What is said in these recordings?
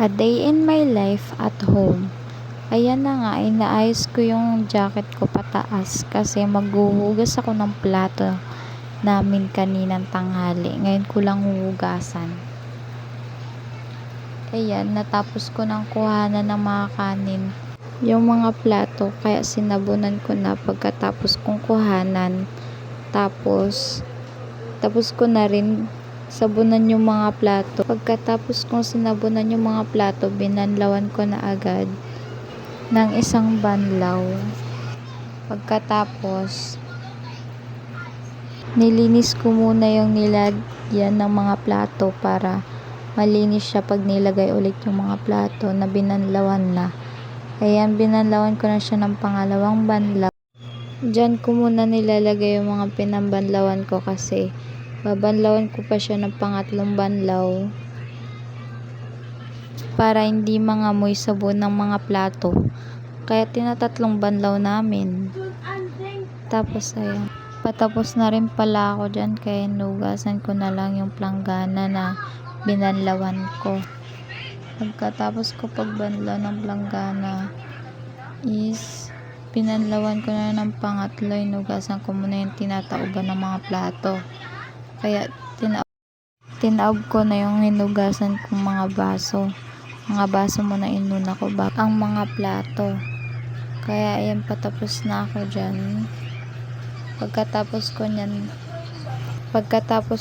A day in my life at home. Ayan na nga, inaayos ko yung jacket ko pataas kasi maghuhugas ako ng plato namin kaninang tanghali. Ngayon ko lang huhugasan. Ayan, natapos ko ng kuhanan ng mga kanin. Yung mga plato, kaya sinabunan ko na pagkatapos kong kuhanan. Tapos ko na rin sabunan yung mga plato. Pagkatapos kong sinabunan yung mga plato, binanlawan ko na agad ng isang banlaw. Pagkatapos, nilinis ko muna yung nilagyan ng mga plato para malinis siya pag nilagay ulit yung mga plato na binanlawan na. Ayan, binanlawan ko na siya ng pangalawang banlaw. Diyan ko muna nilalagay yung mga pinambanlawan ko kasi babanlawan ko pa siya ng pangatlong banlaw para hindi mangamoy sabon ng mga plato. Kaya tinatatlong banlaw namin. Tapos ayan, patapos na rin pala ako dyan kaya nugasan ko na lang yung planggana na binanlawan ko. Pagkatapos ko pagbanlaw ng planggana is pinanlawan ko na ng pangatlo, inugasan ko muna yung tinatauban ng mga plato. Kaya tinaob ko na yung hinugasan kong mga baso. Mga baso muna inuna ko bago ang mga plato. Kaya ayan, patapos na ako dyan. Pagkatapos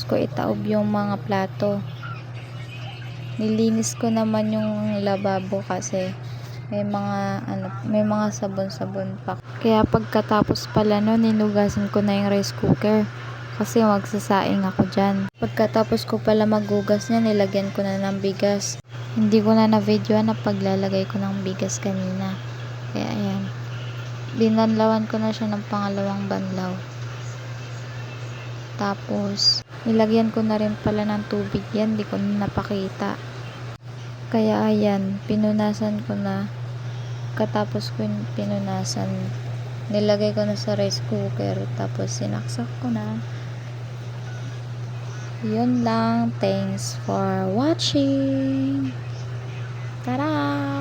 ko itaob yung mga plato, nilinis ko naman yung lababo kasi may mga sabon-sabon pa. Kaya pagkatapos pala nun, ninugasan ko na yung rice cooker kasi magsasaing ako dyan. Pagkatapos ko pala maghugas niya, nilagyan ko na ng bigas. Hindi ko na na-videoan na paglalagay ko ng bigas kanina. Kaya ayan, binanlawan ko na siya ng pangalawang banlaw. Tapos nilagyan ko na rin pala ng tubig yan, di ko na napakita. Kaya ayan, pinunasan ko na. Katapos ko yung pinunasan, nilagay ko na sa rice cooker, tapos sinaksak ko na. Yun lang. Thanks for watching. Tara!